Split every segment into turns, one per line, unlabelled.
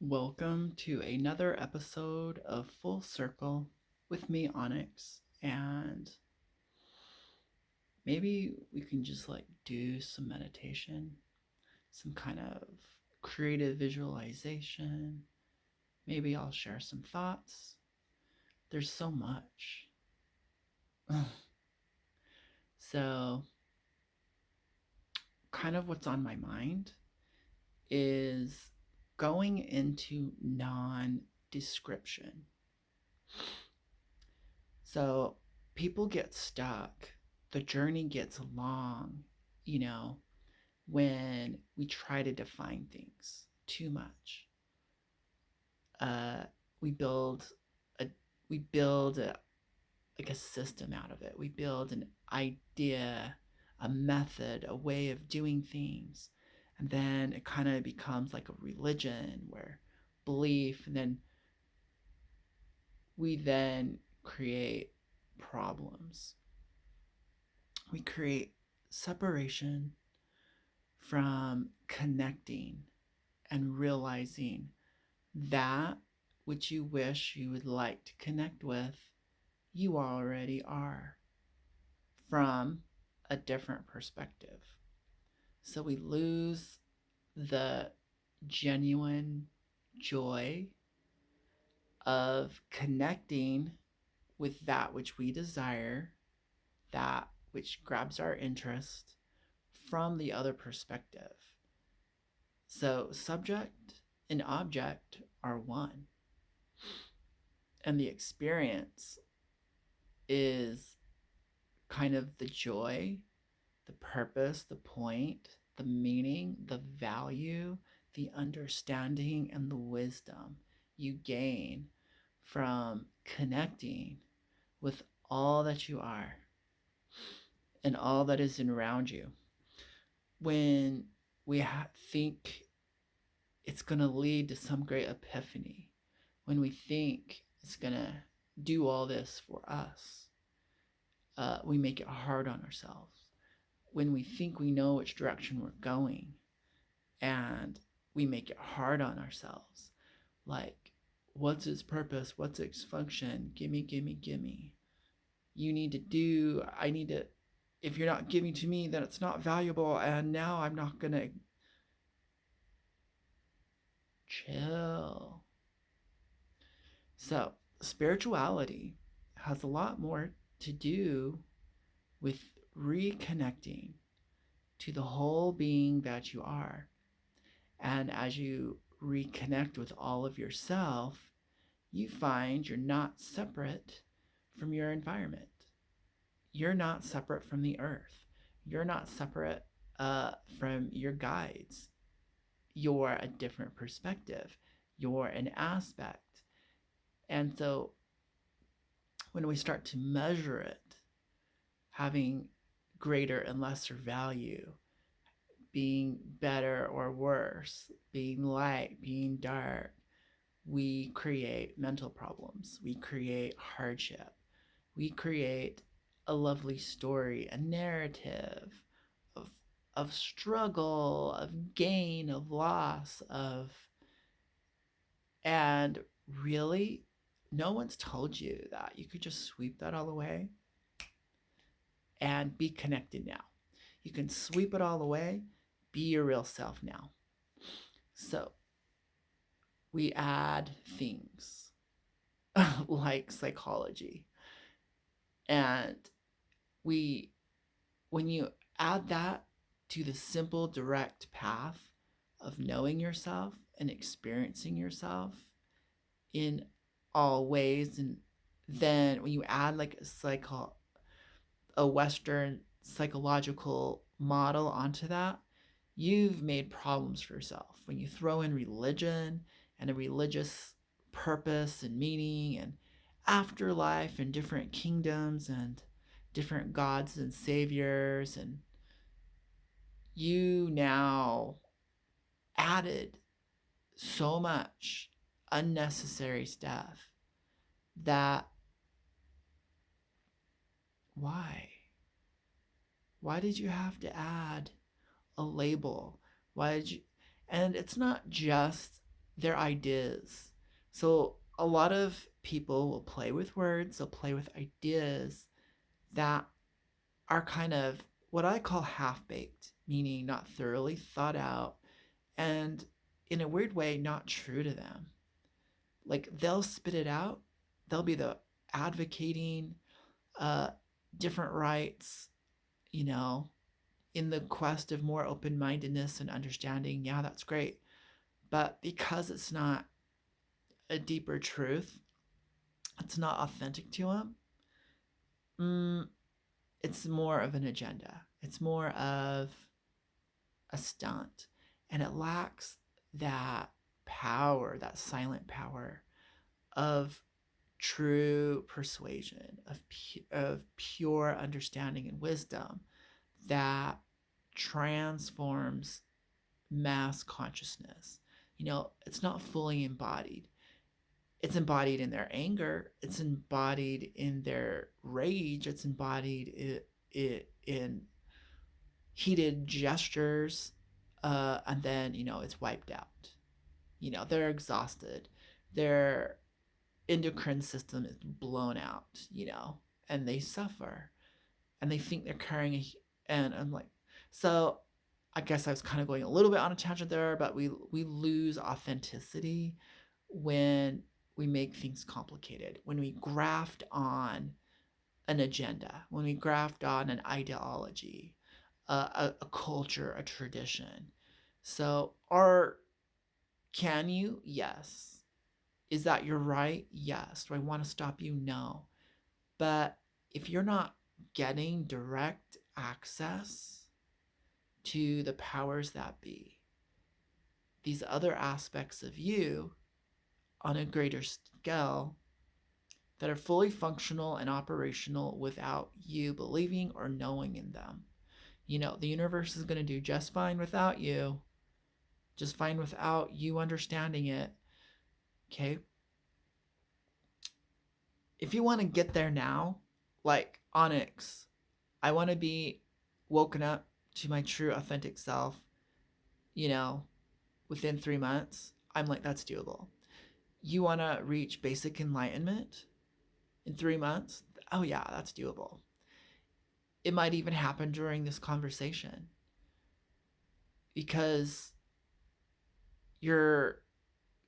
Welcome to another episode of Full Circle with me, Onyx. And maybe we can just do some meditation, some kind of creative visualization. Maybe I'll share some thoughts. There's so much. So, kind of what's on my mind is going into non description. So people get stuck. The journey gets long, you know, when we try to define things too much. Uh, we build a we build a, like a system out of it. We build an idea, a method, a way of doing things, and then it kind of becomes like a religion where belief, and then we then create problems. We create separation from connecting and realizing that which you wish you would like to connect with, you already are from a different perspective. So we lose the genuine joy of connecting with that which we desire, that which grabs our interest from the other perspective. So, subject and object are one, and the experience is kind of the joy, the purpose, the point, the meaning, the value, the understanding, and the wisdom you gain from connecting with all that you are and all that is around you. When we think it's going to lead to some great epiphany, when we think it's going to do all this for us, we make it hard on ourselves. When we think we know which direction we're going, and we make it hard on ourselves, like, what's its purpose? What's its function? Gimme, gimme, gimme. You need to do, I need to, if you're not giving to me, then it's not valuable, and now I'm not going to chill. So, spirituality has a lot more to do with reconnecting to the whole being that you are. And as you reconnect with all of yourself, you find you're not separate from your environment. You're not separate from the earth. You're not separate from your guides. You're a different perspective. You're an aspect. And so when we start to measure it, having greater and lesser value, being better or worse, being light, being dark, we create mental problems. We create hardship. We create a lovely story, a narrative of, of struggle, of gain, of loss, and really, no one's told you that you could just sweep that all away and be connected now. You can sweep it all away, be your real self now. So we add things like psychology. And we, when you add that to the simple, direct path of knowing yourself and experiencing yourself in all ways, and then when you add like a Western psychological model onto that, you've made problems for yourself. When you throw in religion and a religious purpose and meaning and afterlife and different kingdoms and different gods and saviors, and you now added so much unnecessary stuff that why? Why did you have to add a label? Why did you? And it's not just their ideas. So a lot of people will play with words, they'll play with ideas that are kind of what I call half baked, meaning not thoroughly thought out and in a weird way, not true to them. Like they'll spit it out, they'll be the advocating uh, different rights, you know, in the quest of more open mindedness and understanding. Yeah, that's great. But because it's not a deeper truth, it's not authentic to them, it's more of an agenda. It's more of a stunt. And it lacks that power, that silent power of true persuasion, of pure understanding and wisdom that transforms mass consciousness. You know, it's not fully embodied. It's embodied in their anger, it's embodied in their rage, it's embodied in heated gestures, and then, you know, it's wiped out. You know, they're exhausted. Their endocrine system is blown out, you know, and they suffer and they think they're carrying and I'm like, so I guess I was kind of going a little bit on a tangent there, but we lose authenticity when we make things complicated, when we graft on an agenda, when we graft on an ideology, a culture, a tradition. So, can you? Yes. Is that your right? Yes. Do I want to stop you? No. But if you're not getting direct access to the powers that be, these other aspects of you on a greater scale that are fully functional and operational without you believing or knowing in them. You know, the universe is going to do just fine without you, just fine without you understanding it. Okay? If you want to get there now, like Onyx, I want to be woken up to my true authentic self, you know, within 3 months. I'm like, that's doable. You want to reach basic enlightenment in 3 months? Oh, yeah, that's doable. It might even happen during this conversation because you're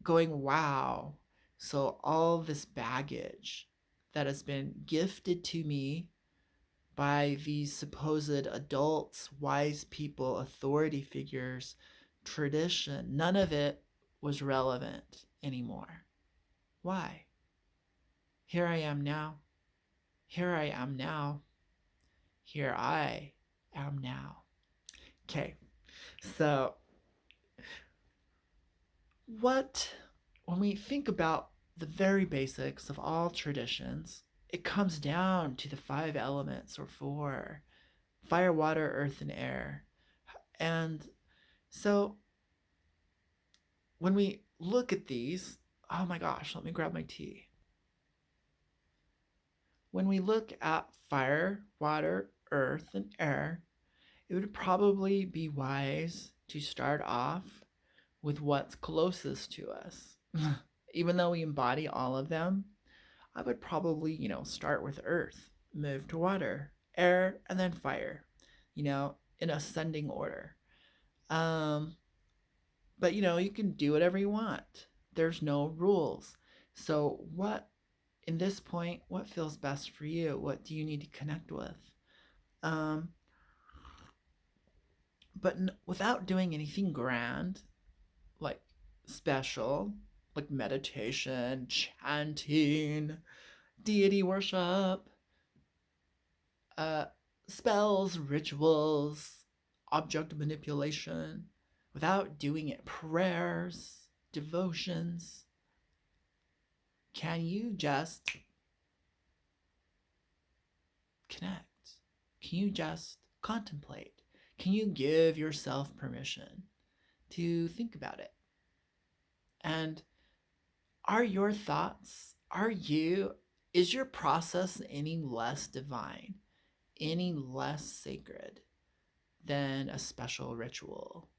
going, wow. So, all this baggage that has been gifted to me by these supposed adults, wise people, authority figures, tradition, none of it was relevant anymore. Why? Here I am now. Here I am now. Here I am now. Okay, so when we think about the very basics of all traditions, it comes down to the 5 elements or 4: fire, water, earth, and air. And so when we look at these, oh my gosh, let me grab my tea. When we look at fire, water, earth, and air, it would probably be wise to start off with what's closest to us. Even though we embody all of them, I would probably, you know, start with earth, move to water, air, and then fire, you know, in ascending order. But, you know, you can do whatever you want. There's no rules. So, in this point, what feels best for you? What do you need to connect with? Um, but without doing anything grand, like special, like meditation, chanting, deity worship, uh, spells, rituals, object manipulation, without doing it, prayers, devotions. Can you just connect? Can you just contemplate? Can you give yourself permission to think about it? And are your thoughts, is your process any less divine, any less sacred than a special ritual,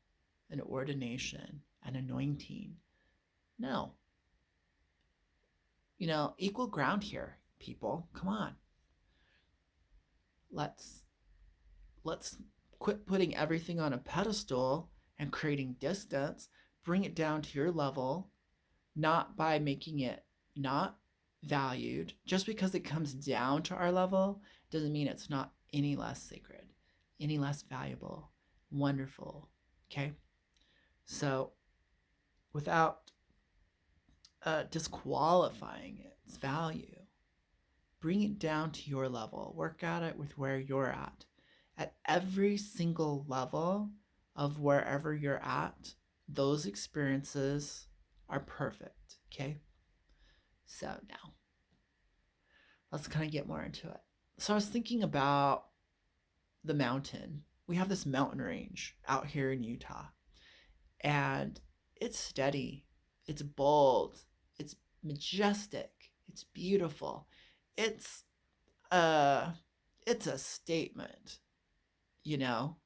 an ordination, an anointing, No. Equal ground here, people. Come on. Let's let's quit putting everything on a pedestal and creating distance. Bring it down to your level, not by making it not valued. Just because it comes down to our level doesn't mean it's not any less sacred, any less valuable, wonderful. Okay? So, without disqualifying its value, bring it down to your level. Work at it with where you're at. At every single level of wherever you're at, those experiences are perfect. Okay? So now, let's kind of get more into it. So I was thinking about the mountain. We have this mountain range out here in Utah, and it's steady, it's bold, it's majestic, it's beautiful. It's uh it's a statement, you know.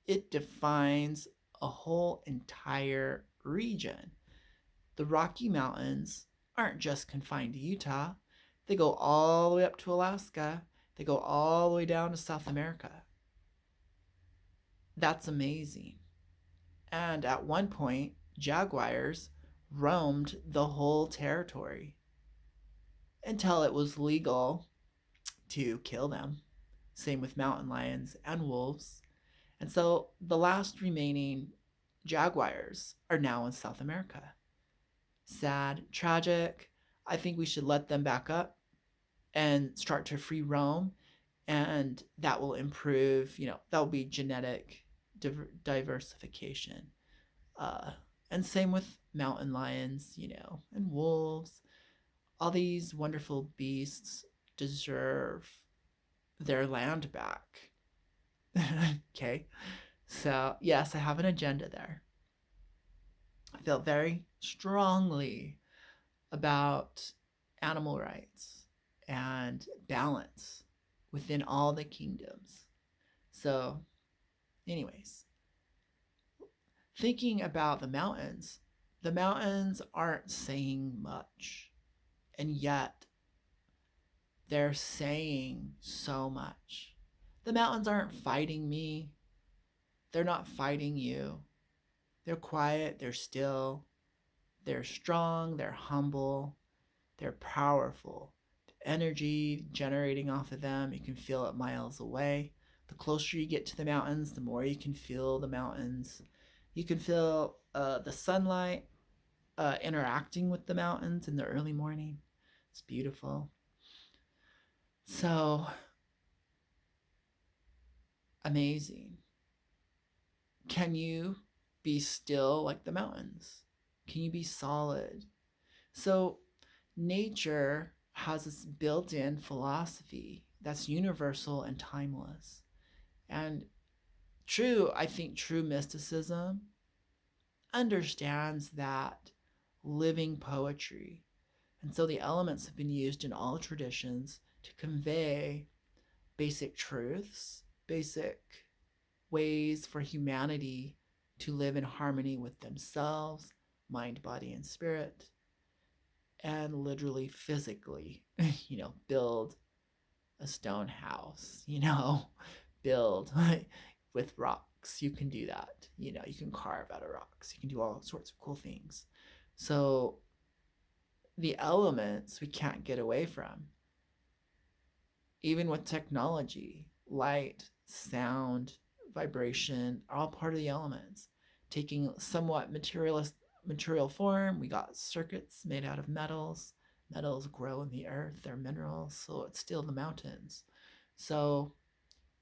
It defines a whole entire region. The Rocky Mountains aren't just confined to Utah. They go all the way up to Alaska. They go all the way down to South America. That's amazing. And at one point, jaguars roamed the whole territory until it was legal to kill them. Same with mountain lions and wolves. And so the last remaining jaguars are now in South America. Sad, tragic. I think we should let them back up and start to free roam, and that will improve, that will be genetic diversification. Uh, and same with mountain lions, and wolves. All these wonderful beasts deserve their land back. Okay? So, yes, I have an agenda there. I feel very strongly about animal rights and balance within all the kingdoms. So, anyways, thinking about the mountains aren't saying much, and yet they're saying so much. The mountains aren't fighting me, they're not fighting you. They're quiet, they're still, they're strong, they're humble, they're powerful. The energy generating off of them, you can feel it miles away. The closer you get to the mountains, the more you can feel the mountains. You can feel the sunlight interacting with the mountains in the early morning. It's beautiful. So amazing. Can you be still like the mountains? Can you be solid? So nature has this built-in philosophy that's universal and timeless. And I think true mysticism understands that living poetry. And so the elements have been used in all traditions to convey basic truths, basic ways for humanity to live in harmony with themselves, mind, body, and spirit, and literally physically, build a stone house, build with rocks. You can do that. You can carve out of rocks. You can do all sorts of cool things. So the elements we can't get away from. Even with technology, light, sound, vibration are all part of the elements. Taking somewhat material form, we got circuits made out of metals. Metals grow in the earth, they're minerals, so it's still the mountains. So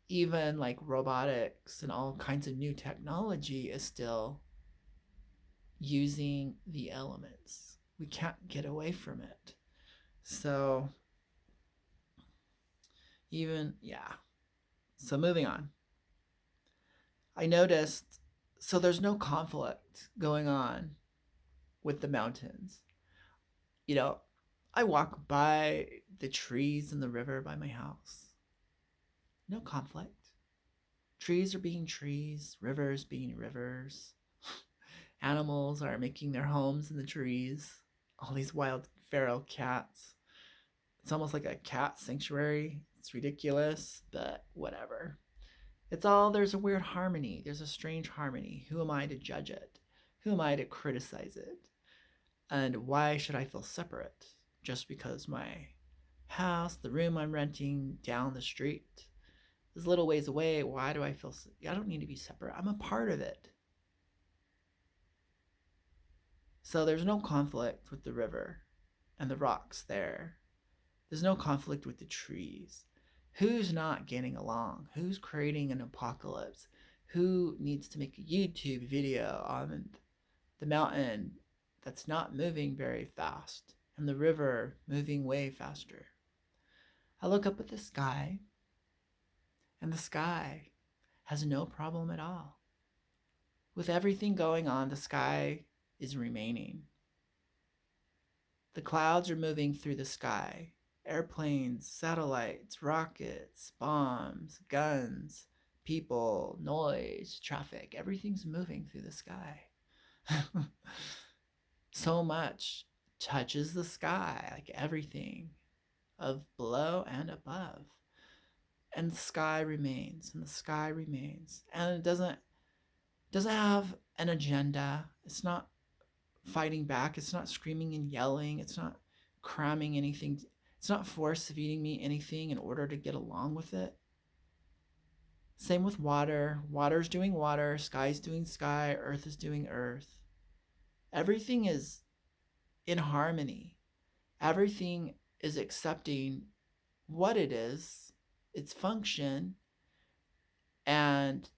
even like robotics and all kinds of new technology is still using the elements. We can't get away from it. So so moving on. I noticed, so there's no conflict going on with the mountains. I walk by the trees and the river by my house. No conflict. Trees are being trees, rivers being rivers. Animals are making their homes in the trees. All these wild feral cats. It's almost like a cat sanctuary. It's ridiculous, but whatever. There's a weird harmony. There's a strange harmony. Who am I to judge it? Who am I to criticize it? And why should I feel separate? Just because my house, the room I'm renting down the street, is a little ways away. Why do I feel? I don't need to be separate. I'm a part of it. So there's no conflict with the river and the rocks there. There's no conflict with the trees. Who's not getting along? Who's creating an apocalypse? Who needs to make a YouTube video on the mountain that's not moving very fast and the river moving way faster? I look up at the sky, and the sky has no problem at all. With everything going on, the sky is remaining. The clouds are moving through the sky. Airplanes, satellites, rockets, bombs, guns, people, noise, traffic, everything's moving through the sky. So much touches the sky, like everything of below and above. And the sky remains, and the sky remains. And it doesn't have an agenda. It's not fighting back. It's not screaming and yelling. It's not cramming anything. It's not force feeding me anything in order to get along with it. Same with water. Water's doing water. Sky's doing sky. Earth is doing earth. Everything is in harmony. Everything is accepting what it is, its function, and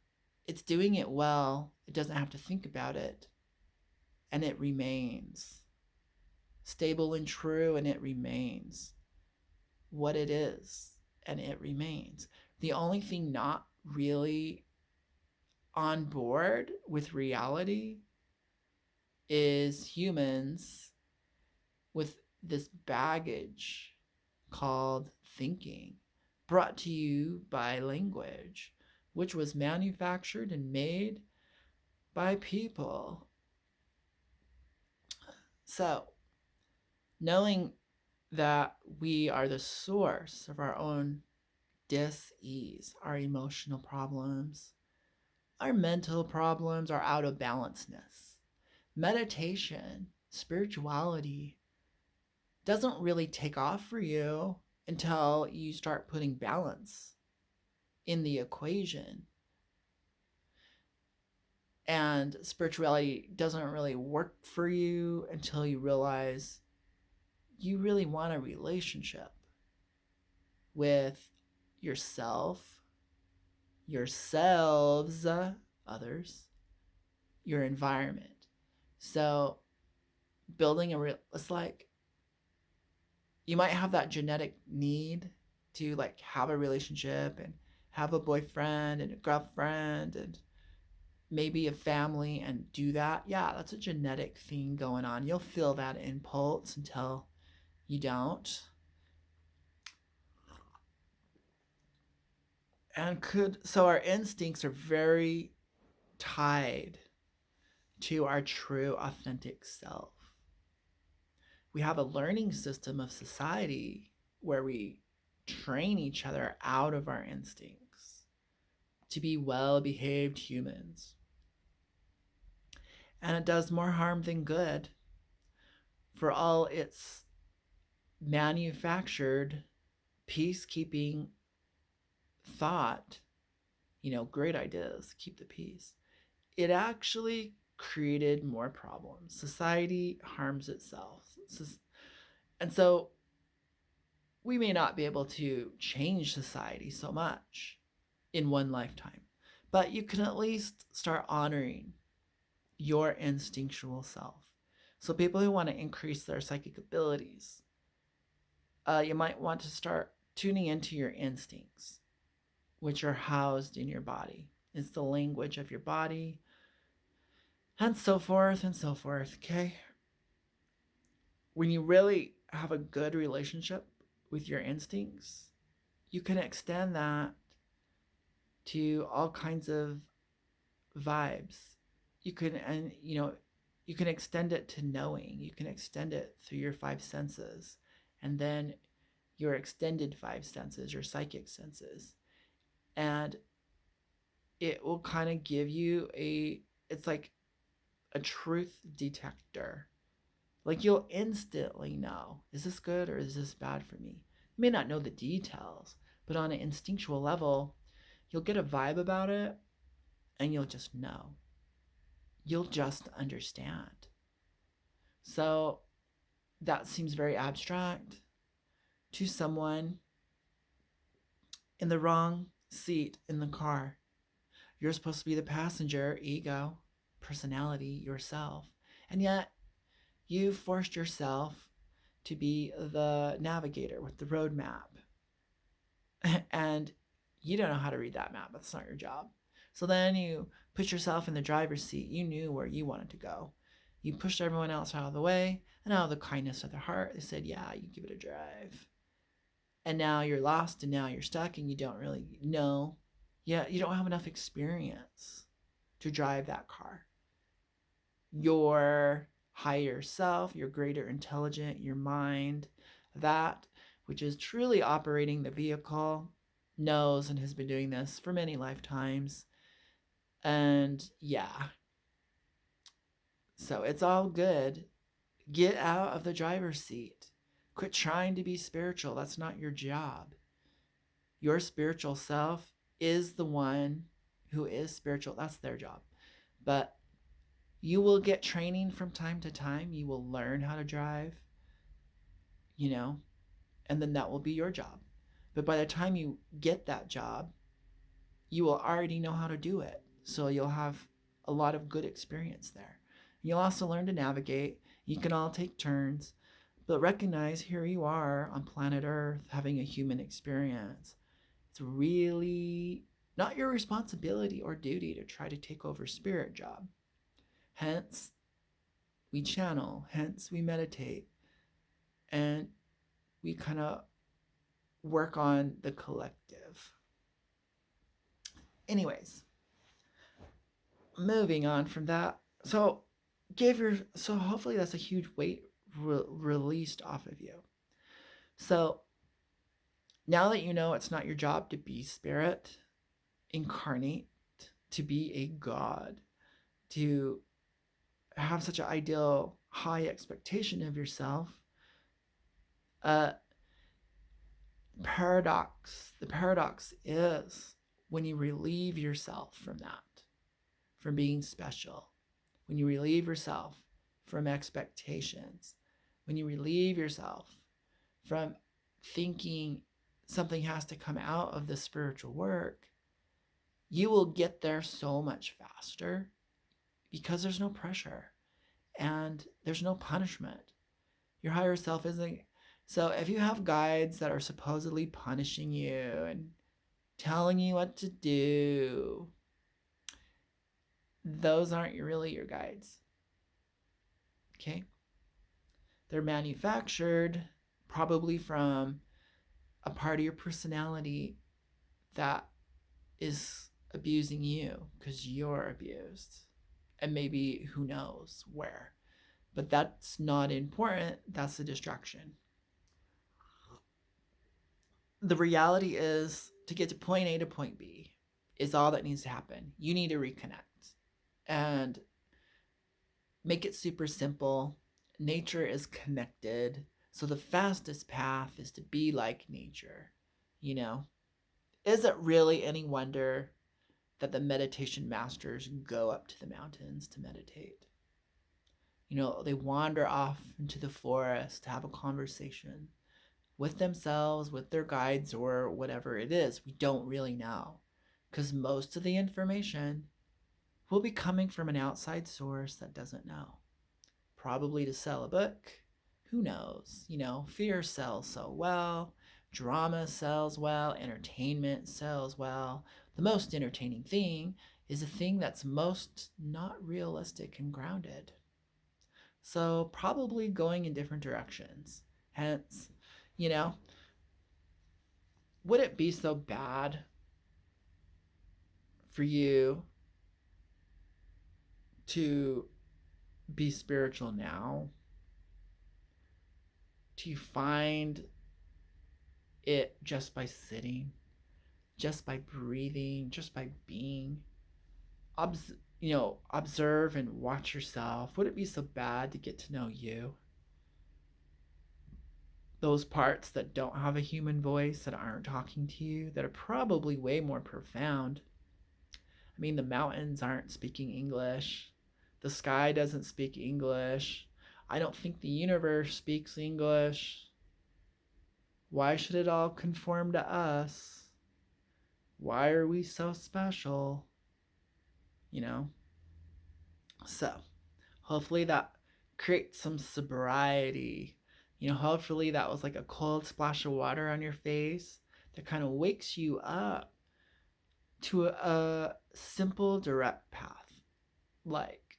it's doing it well. It doesn't have to think about it. And it remains stable and true, and it remains what it is, and it remains. The only thing not really on board with reality is humans with this baggage called thinking, brought to you by language, which was manufactured and made by people. So, knowing that we are the source of our own dis-ease, our emotional problems, our mental problems, our out of balanceness. Meditation, spirituality doesn't really take off for you until you start putting balance in the equation. And spirituality doesn't really work for you until you realize you really want a relationship with yourself, yourselves, others, your environment. So building it's like you might have that genetic need to like have a relationship and have a boyfriend and a girlfriend and maybe a family and do that. Yeah, that's a genetic thing going on. You'll feel that impulse until you don't. So our instincts are very tied to our true authentic self. We have a learning system of society where we train each other out of our instincts to be well-behaved humans. And it does more harm than good for all its manufactured peacekeeping thought, great ideas, keep the peace. It actually created more problems. Society harms itself. And so we may not be able to change society so much in one lifetime, but you can at least start honoring your instinctual self. So people who want to increase their psychic abilities, you might want to start tuning into your instincts, which are housed in your body. It's the language of your body, and so forth and so forth, okay? When you really have a good relationship with your instincts, you can extend that to all kinds of vibes. You can, and you can extend it to knowing. You can extend it through your five senses. And then your extended five senses, your psychic senses. And it will kind of give you it's like a truth detector. Like you'll instantly know, is this good or is this bad for me? You may not know the details, but on an instinctual level, you'll get a vibe about it and you'll just know. You'll just understand. So that seems very abstract to someone in the wrong seat in the car. You're supposed to be the passenger, ego, personality, yourself. And yet, you forced yourself to be the navigator with the road map. And you don't know how to read that map. That's not your job. So then you put yourself in the driver's seat. You knew where you wanted to go. You pushed everyone else out of the way, and out of the kindness of their heart, they said, yeah, you give it a drive. And now you're lost, and now you're stuck, and you don't really know. Yeah, you don't have enough experience to drive that car. Your higher self, your greater intelligence, your mind, that which is truly operating the vehicle, knows and has been doing this for many lifetimes. And yeah, so it's all good. Get out of the driver's seat. Quit trying to be spiritual. That's not your job. Your spiritual self is the one who is spiritual. That's their job. But you will get training from time to time. You will learn how to drive, and then that will be your job. But by the time you get that job, you will already know how to do it. So you'll have a lot of good experience there. You'll also learn to navigate. You can all take turns, but recognize here you are on planet Earth having a human experience. It's really not your responsibility or duty to try to take over spirit job. Hence, we channel, hence we meditate, and we kind of work on the collective. Anyways, moving on from that. So hopefully that's a huge weight released off of you. So now that you know it's not your job to be spirit, incarnate, to be a god, to have such an ideal high expectation of yourself, the paradox is when you relieve yourself from that, from being special, when you relieve yourself from expectations, when you relieve yourself from thinking something has to come out of the spiritual work, you will get there so much faster because there's no pressure and there's no punishment. Your higher self isn't. So if you have guides that are supposedly punishing you and telling you what to do, those aren't really your guides. Okay? They're manufactured probably from a part of your personality that is abusing you because you're abused. And maybe who knows where. But that's not important. That's a distraction. The reality is to get to point A to point B is all that needs to happen. You need to reconnect and make it super simple. Nature is connected. So the fastest path is to be like nature. Is it really any wonder that the meditation masters go up to the mountains to meditate? They wander off into the forest to have a conversation with themselves, with their guides, or whatever it is. We don't really know, because most of the information will be coming from an outside source that doesn't know. Probably to sell a book. Who knows? Fear sells so well. Drama sells well. Entertainment sells well. The most entertaining thing is a thing that's most not realistic and grounded. So probably going in different directions. Hence, would it be so bad for you to be spiritual now? Do you find it just by sitting, just by breathing, just by being? Observe and watch yourself. Would it be so bad to get to know you? Those parts that don't have a human voice, that aren't talking to you, that are probably way more profound. I mean, the mountains aren't speaking English. The sky doesn't speak English. I don't think the universe speaks English. Why should it all conform to us? Why are we so special? You know? So, hopefully that creates some sobriety. Hopefully that was like a cold splash of water on your face that kind of wakes you up to a simple, direct path. Like,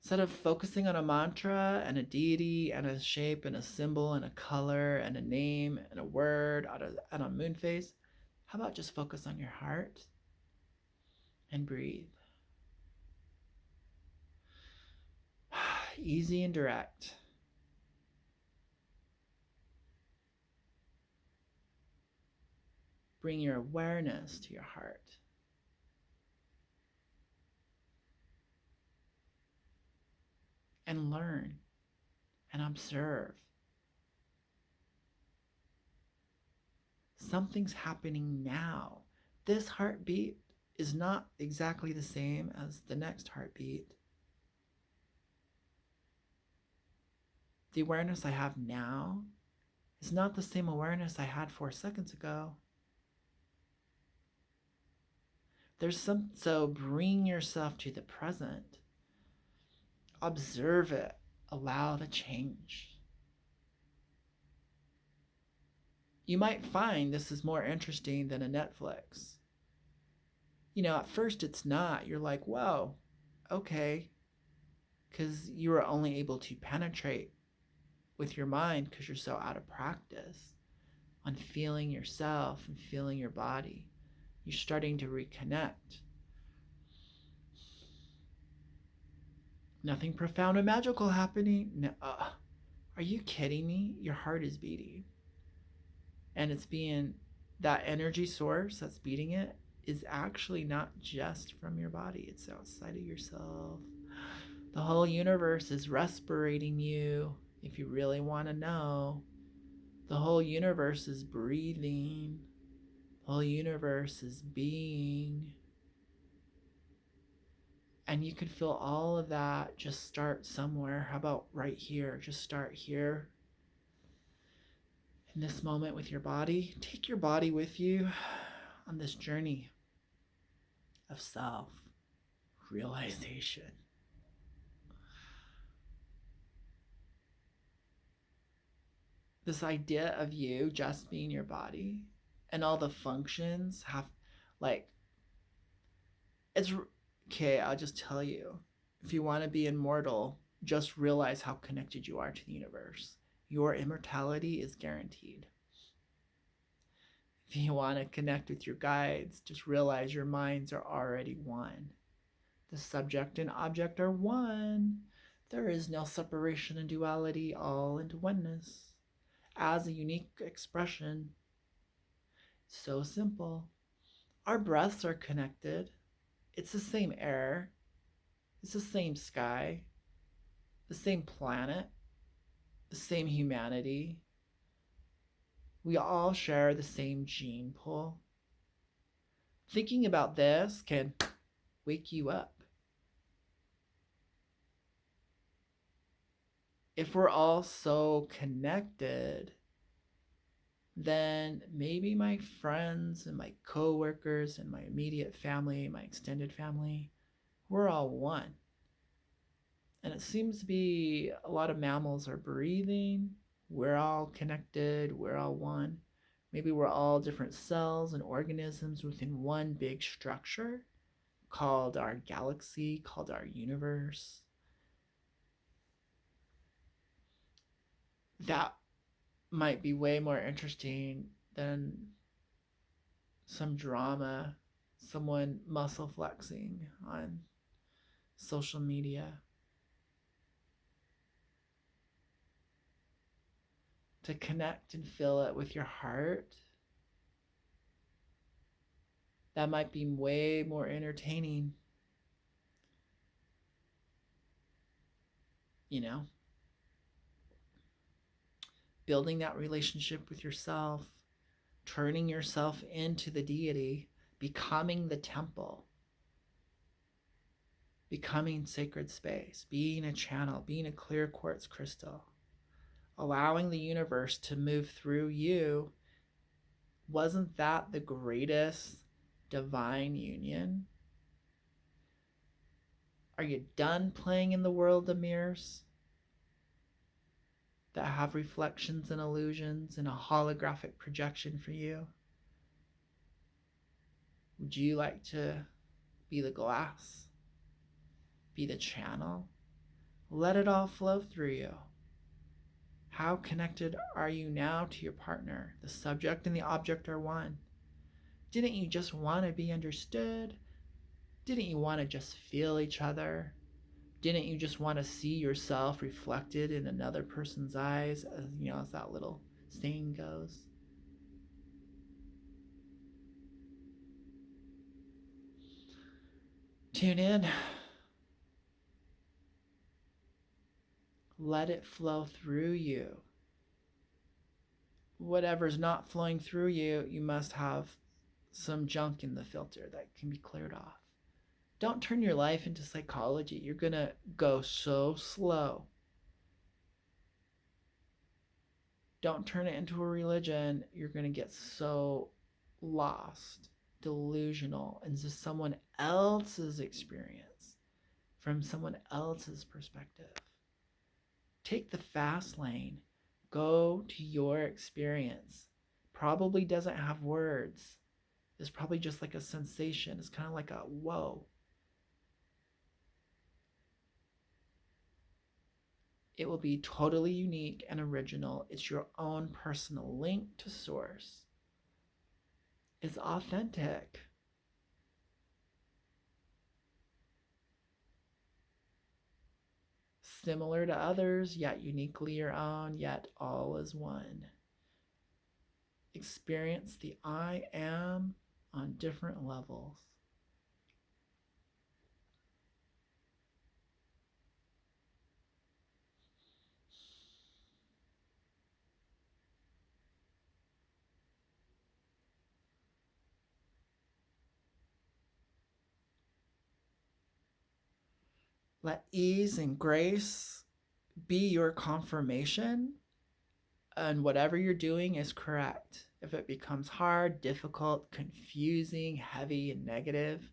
instead of focusing on a mantra and a deity and a shape and a symbol and a color and a name and a word and a moon phase, how about just focus on your heart and breathe? Easy and direct. Bring your awareness to your heart. And learn and observe. Something's happening now. This heartbeat is not exactly the same as the next heartbeat. The awareness I have now is not the same awareness I had 4 seconds ago. So bring yourself to the present. Observe it. Allow the change. You might find this is more interesting than a Netflix. At first it's not. You're like, whoa, okay. Because you are only able to penetrate with your mind because you're so out of practice on feeling yourself and feeling your body. You're starting to reconnect. Nothing profound or magical happening. No, are you kidding me? Your heart is beating. And it's being, that energy source that's beating it is actually not just from your body. It's outside of yourself. The whole universe is respirating you, if you really want to know. The whole universe is breathing. The whole universe is being. And you can feel all of that just start somewhere. How about right here? Just start here. In this moment with your body. Take your body with you on this journey of self-realization. This idea of you just being your body and all the functions have, like, it's okay. I'll just tell you, if you want to be immortal, just realize how connected you are to the universe. Your immortality is guaranteed. If you want to connect with your guides, just realize your minds are already one. The subject and object are one. There is no separation and duality, all into oneness as a unique expression. So simple. Our breaths are connected. It's the same air. It's the same sky. The same planet. The same humanity. We all share the same gene pool. Thinking about this can wake you up. If we're all so connected, then maybe my friends and my coworkers and my immediate family, my extended family, we're all one. And it seems to be a lot of mammals are breathing. We're all connected. We're all one. Maybe we're all different cells and organisms within one big structure called our galaxy, called our universe. That might be way more interesting than some drama, someone muscle flexing on social media, to connect and fill it with your heart. That might be way more entertaining, you know? Building that relationship with yourself, turning yourself into the deity, becoming the temple, becoming sacred space, being a channel, being a clear quartz crystal, allowing the universe to move through you. Wasn't that the greatest divine union? Are you done playing in the world of mirrors that have reflections and illusions and a holographic projection for you? Would you like to be the glass? Be the channel? Let it all flow through you. How connected are you now to your partner? The subject and the object are one. Didn't you just want to be understood? Didn't you want to just feel each other? Didn't you just want to see yourself reflected in another person's eyes, as that little saying goes? Tune in. Let it flow through you. Whatever's not flowing through you, you must have some junk in the filter that can be cleared off. Don't turn your life into psychology. You're going to go so slow. Don't turn it into a religion. You're going to get so lost, delusional, into someone else's experience, from someone else's perspective. Take the fast lane. Go to your experience. Probably doesn't have words. It's probably just like a sensation. It's kind of like a whoa. It will be totally unique and original. It's your own personal link to source. It's authentic. Similar to others, yet uniquely your own, yet all is one. Experience the I am on different levels. Let ease and grace be your confirmation, and whatever you're doing is correct. If it becomes hard, difficult, confusing, heavy, and negative,